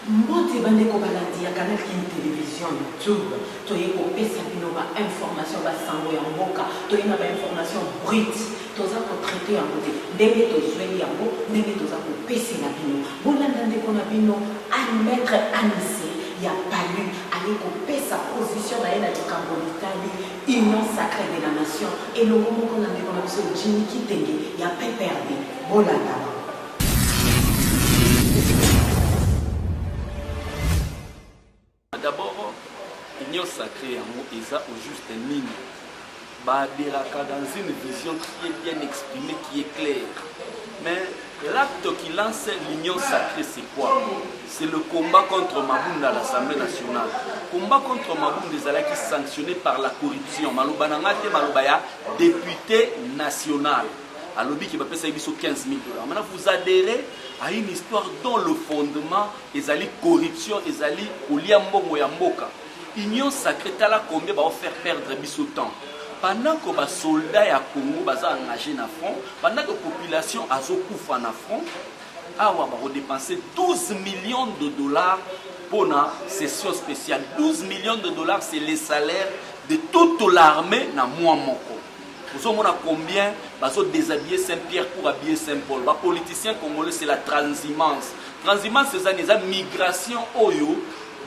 Mbote bande ko balandi ya canal qui télévision YouTube to yeko pesa bino ba information ba sango ya mboka to yena ba information brute toza ko traiter en côté ndenge to zweli yango ndenge toza ko pesa na bino bolanda ndeko na bino an maître Anissé ya palu ali ko pesa position na yena likambo litali union sacrée de la nation et le moment qu'on a ndeko na biso Jimmy Kitenge ya PPRD bolanda. D'abord, l'union sacrée en Moïsa au juste mine. Baderaka dans une vision qui est bien exprimée, qui est claire. Mais l'acte qui lance l'union sacrée, c'est quoi? C'est le combat contre Maboum à l'Assemblée nationale. Combat contre Maboum des Alaki sanctionné par la corruption. Malobanangate Malobaya, député national. À l'objet qui va payer 15 000 $. Maintenant, vous adhérez à une histoire dont le fondement est la corruption, est la Oliambo Yamboka. Union sacrée, la combien va faire perdre biso temps. Pendant que les soldats à Congo sont engagés dans le front, pendant que la population a souffert dans le front, on va dépenser 12 millions de dollars pour la session spéciale. 12 millions de dollars, c'est les salaires de toute l'armée dans le mois Moko. Vous savez combien ils ont déshabillé Saint-Pierre pour habiller Saint-Paul. Les politiciens congolais, c'est la transhumance. Transhumance, c'est la migration oyo,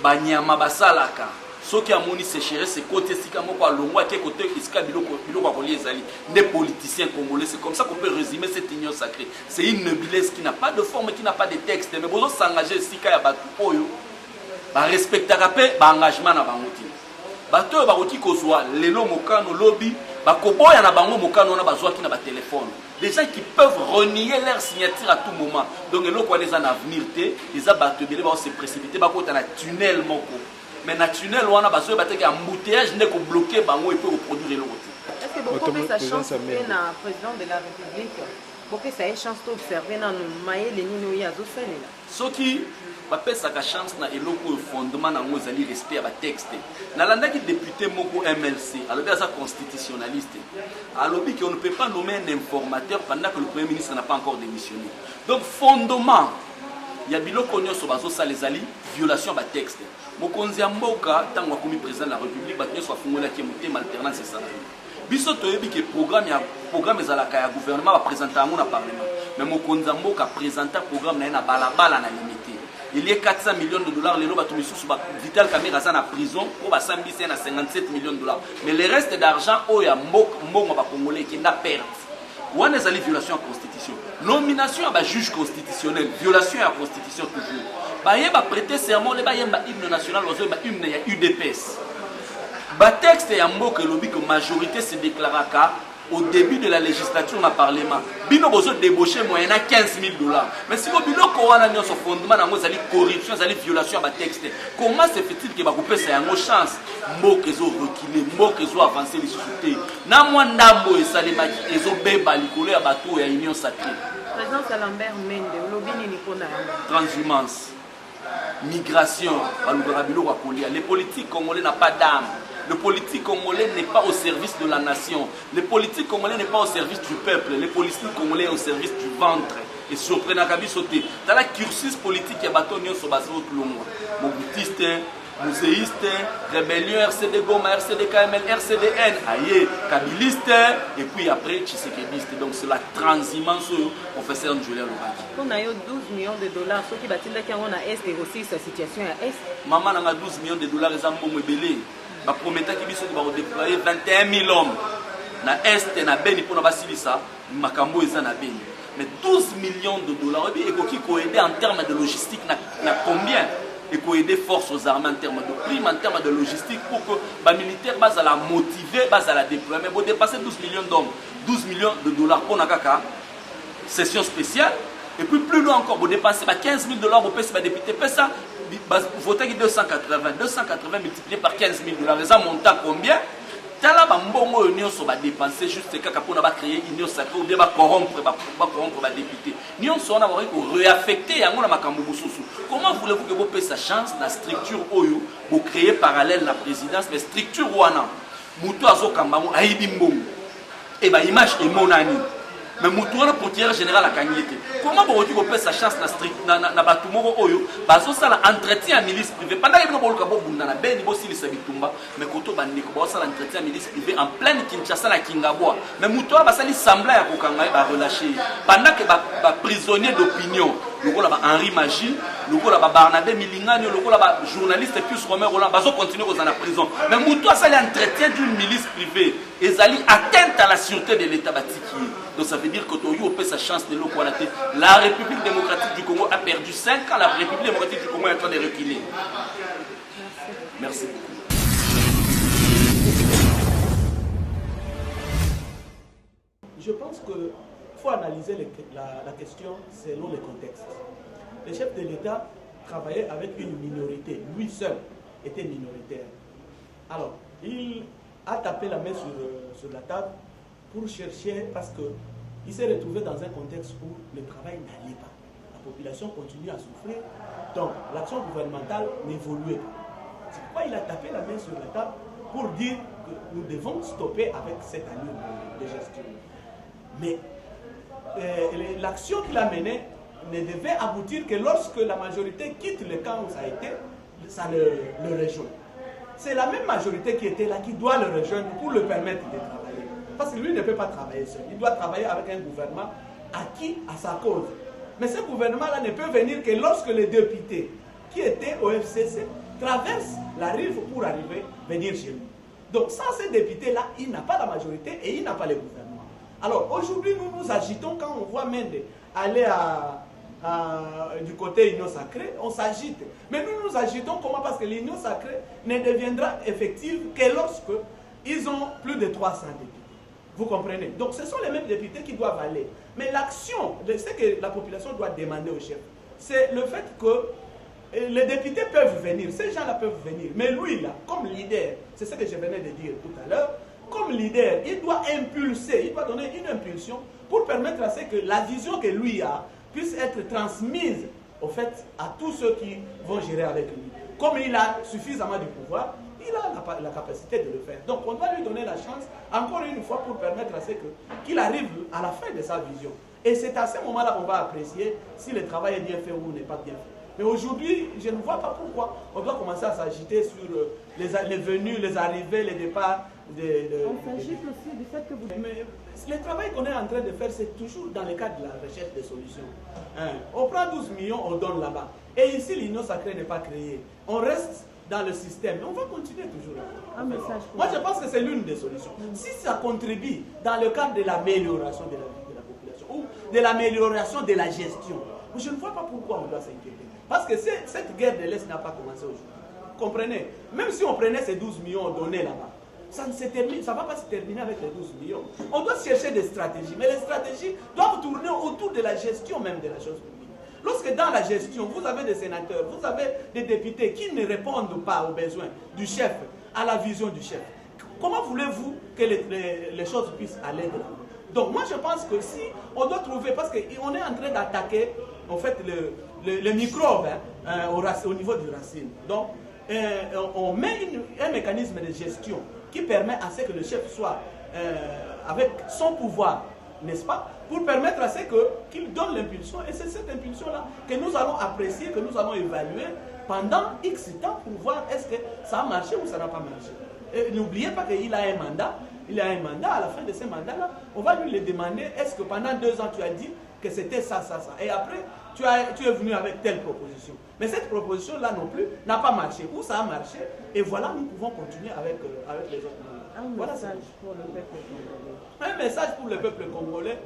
banyama basalaka. Ce qui a moni sécheresse, c'est côté sikamo kwa longwa qui côté iska biloko koli ezali. Des politiciens congolais, c'est comme ça qu'on peut résumer cette union sacrée. C'est une noblesse qui n'a pas de forme, qui n'a pas de texte, mais vous s'engager sika ya batu oyo, ba respectera pe ba engagement na bangoti. Bato ba roti kozwa lelo mokano lobby. Bakoboya na bango mokano na bazwa ki na ba téléphone. Des gens qui peuvent renier leur signature à tout moment. Donc les gens qui ont un avenir, les gens vont se précipiter, ils vont dans tunnel moko. Mais dans tunnel on a besoin de embouteillage ne ko bloquer bango et peut reproduire l'autre. Est-ce que beaucoup de sa chance na président de la République? Beaucoup ça une chance d'observer dans maye les nino ya zo salela. Ce qui bapé sa chance na eloko fondement na ngozali respect à ba texte. Na landa ki député moko MLC, alors ça constitutionnaliste. Alors qu'on ne peut pas nommer un informateur pendant que le Premier ministre n'a pas encore démissionné. Donc fondement il y a biloko nyonso bazo salezali violation ba texte. Mokonzi mboka tango komi président de la République ba nyonso afungola ki motema alternance ça. Biso toyebi ke programme ezalaka ya gouvernement va présenter à mon parlement. Mais mokonzi mboka présenter programme na balabala na limité. Il y a 400 millions de dollars, les lois Vital Kamera sont en prison pour 57 millions de dollars. Mais le reste d'argent, il y a un Congolais qui n'a perdu. Où est la violation de la Constitution? Nomination à juge constitutionnel, violation de la Constitution toujours. Il y a prêter serment, il y a hymne national, il y a UDPS. Le texte est que la majorité se déclara au début de la législature dans le Parlement. Bino bozo débauché moyennant 15 000 $. Mais si vous bino kowana nyo so fondement na ngozali corruption, zali violation à texte. Comment se fait-il que ba couper ça en chance? Mbok ezo reculer, mbok ezo avancer les sociétés. Na mwa ndambo esalemaki ezo beba likolo ya bato ya union sacrée. Président Salambert Mende, lobini ni kona ya. Transhumance. Migration, les politiques congolais n'ont pas d'âme. Le politique congolais n'est pas au service de la nation. Le politique congolais n'est pas au service du peuple. Le politique congolais est au service du ventre. Et surprenant Kabi sauté. Dans la cursus politique, il y a bâtonnier sur base de l'homme. Moboutiste, muséiste, rébellion, RCD Goma, RCD KML, RCDN, aïe, kabiliste, et puis après Tshisekebiste. Donc c'est la transhumance professeur Njouler Lobaki. On a eu 12 millions de dollars. Ceux qui battent là, on a Est et aussi sa situation à Est. Maman a 12 millions de dollars, ils ont bon belé. Ba promettant qu'ils vont déployer 21 000 hommes na Est et na Beni pour na basilisa makambo eza na Beni. Mais 12 millions de dollars et qui peut aider en termes de logistique na combien et peut aider forces aux armées en termes de prime, en termes de logistique pour que les militaires bas la motiver, bas la déployer. Mais pour dépasser 12 millions d'hommes, 12 millions de dollars pour Nakaka, session spéciale. Et puis plus loin encore, pour dépenser 15 000 $, pour payer député, ça, voter 280 multiplié par 15 000 $. Les montent à combien? Tala bambongo union so ba dépenser juste kaka pour na créer union sacrée ou bien ba corrompre ba député. Union so na ba ko réaffecter yango na makambo bosusu. Comment voulez-vous que vous paye sa chance na structure oyo pour créer parallèle la présidence mais structure wana muto azokamba mo ayibi mbongo. Et ba image emonani. mais Moutouana procureur général à Kanyete. Comment vous pouvez sa chance na Batumoro Oyo, bazo ça l'entretien à milice privée. Pendant que vous avez bunda ben ni bosi lisa bitumba, mais koto bandiko ba ça l'entretien à milice privée en pleine Kinshasa na Kingabwa. Mais Moutouana ba sali sembla ya kokanga ba relâcher. Pendant que ba prisonnier d'opinion, lokola ba Henri Magie, lokola ba Barnabé Milingani, lokola ba journaliste et plus Romain Roland bazo continuer aux en prison. Mais Moutouana ça l'entretien d'une milice privée. Et Zali atteinte à la sûreté de l'État Batiki. Donc ça veut dire que Toyo peut sa chance de l'Okwalate. La République démocratique du Congo a perdu 5 ans. La République démocratique du Congo est en train de reculer. Merci. Je pense qu'il faut analyser la question selon le contexte. Le chef de l'État travaillait avec une minorité. Lui seul était minoritaire. Alors, il a tapé la main sur la table pour chercher, parce qu'il s'est retrouvé dans un contexte où le travail n'allait pas. La population continue à souffrir, donc l'action gouvernementale n'évoluait pas. C'est pourquoi il a tapé la main sur la table pour dire que nous devons stopper avec cette allure de gestion. Mais l'action qu'il a menée ne devait aboutir que lorsque la majorité quitte le camp où ça a été, ça le rejoint. C'est la même majorité qui était là qui doit le rejoindre pour le permettre de travailler. Parce que lui ne peut pas travailler seul. Il doit travailler avec un gouvernement acquis à sa cause. Mais ce gouvernement-là ne peut venir que lorsque les députés qui étaient au FCC traversent la rive pour venir chez lui. Donc sans ces députés-là, il n'a pas la majorité et il n'a pas le gouvernement. Alors aujourd'hui, nous nous agitons quand on voit Mende aller du côté Union Sacrée, on s'agite. Mais nous nous agitons comment? Parce que l'Union Sacrée ne deviendra effective que lorsque ils ont plus de 300 députés. Vous comprenez? Donc ce sont les mêmes députés qui doivent aller. Mais l'action, ce que la population doit demander au chef, c'est le fait que les députés peuvent venir, ces gens-là peuvent venir. Mais lui, là, comme leader, c'est ce que je venais de dire tout à l'heure, comme leader, il doit impulser, il doit donner une impulsion pour permettre à ce que la vision que lui a puisse être transmise au fait à tous ceux qui vont gérer avec lui. Comme il a suffisamment de pouvoir, il a la capacité de le faire. Donc on doit lui donner la chance, encore une fois, pour permettre à ce qu'il arrive à la fin de sa vision. Et c'est à ce moment-là qu'on va apprécier si le travail est bien fait ou n'est pas bien fait. Mais aujourd'hui, je ne vois pas pourquoi on doit commencer à s'agiter sur les venues, les arrivées, les départs. On s'agite aussi du fait que vous... Mais le travail qu'on est en train de faire, c'est toujours dans le cadre de la recherche des solutions. On prend 12 millions, on donne là-bas. Et ici, l'Union Sacrée n'est pas créée. On reste dans le système. On va continuer toujours là. Moi, je pense que c'est l'une des solutions. Si ça contribue dans le cadre de l'amélioration de la vie de la population ou de l'amélioration de la gestion, je ne vois pas pourquoi on doit s'inquiéter. Parce que cette guerre de l'Est n'a pas commencé aujourd'hui. Comprenez? Même si on prenait ces 12 millions donnés là-bas, ça ne va pas se terminer avec les 12 millions. On doit chercher des stratégies. Mais les stratégies doivent tourner autour de la gestion même de la chose publique. Lorsque dans la gestion, vous avez des sénateurs, vous avez des députés qui ne répondent pas aux besoins du chef, à la vision du chef, comment voulez-vous que les choses puissent aller de l'avant? Donc moi je pense que si on doit trouver, parce qu'on est en train d'attaquer en fait le microbe au niveau du racine. Donc on met un mécanisme de gestion qui permet à ce que le chef soit avec son pouvoir, n'est-ce pas, pour permettre à ce qu'il donne l'impulsion. Et c'est cette impulsion-là que nous allons apprécier, que nous allons évaluer pendant X temps pour voir est-ce que ça a marché ou ça n'a pas marché. Et n'oubliez pas qu'il a un mandat. Il a un mandat, à la fin de ce mandat-là, on va lui le demander, est-ce que pendant 2 ans tu as dit que c'était ça, ça, ça. Et après, tu es venu avec telle proposition. Mais cette proposition-là non plus n'a pas marché. Ou ça a marché, et voilà, nous pouvons continuer avec les autres. Un message pour le peuple congolais. Un message pour le peuple congolais.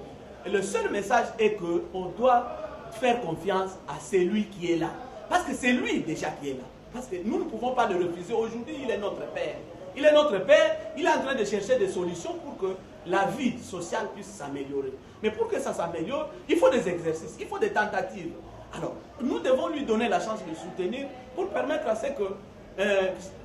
Et le seul message est qu'on doit faire confiance à celui qui est là. Parce que c'est lui déjà qui est là. Parce que nous ne pouvons pas le refuser. Aujourd'hui, il est notre père. Il est notre père, il est en train de chercher des solutions pour que la vie sociale puisse s'améliorer. Mais pour que ça s'améliore, il faut des exercices, il faut des tentatives. Alors, nous devons lui donner la chance de soutenir pour permettre à ce que,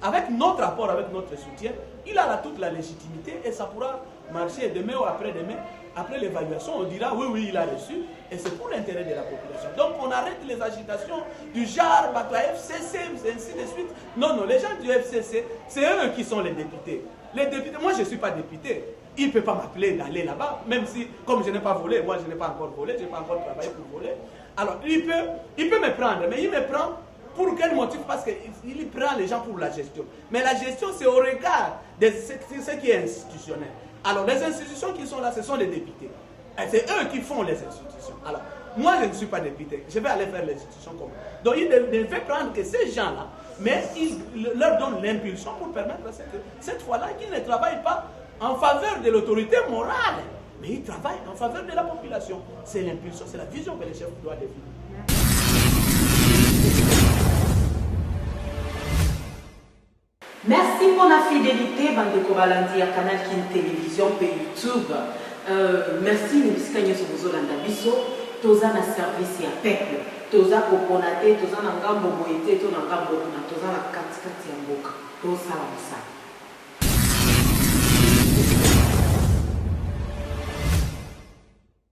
avec notre apport, avec notre soutien, il a toute la légitimité et ça pourra marcher demain ou après-demain. Après l'évaluation, on dira oui, il a reçu et c'est pour l'intérêt de la population. Donc on arrête les agitations du genre, la FCC, ainsi de suite. Non, les gens du FCC, c'est eux qui sont les députés. Les députés, moi je ne suis pas député. il ne peut pas m'appeler d'aller là-bas, même si, comme je n'ai pas volé, moi je n'ai pas encore volé, je n'ai pas encore travaillé pour voler. Alors, il peut me prendre, mais il me prend pour quel motif? Parce qu'il prend les gens pour la gestion. Mais la gestion, c'est au regard de ce qui est institutionnel. Alors, les institutions qui sont là, ce sont les députés. Et c'est eux qui font les institutions. Alors, moi, je ne suis pas député. Je vais aller faire les institutions comme eux. Donc, il devait prendre que ces gens-là, mais il leur donne l'impulsion pour permettre à cette fois-là qu'ils ne travaillent pas en faveur de l'autorité morale, mais ils travaillent en faveur de la population. C'est l'impulsion, c'est la vision que les chefs doivent définir. Merci pour la fidélité, Bandeko Balandi, à Canal Kin Télévision, YouTube. Merci, Nibiskanye Sobozolanda Biso, Toza na service ya peuple, Toza Koponate, Toza na Ngambo Moïté, Toza na Ngambo, Toza na Katikati ya Mboka, Toza la Moussa.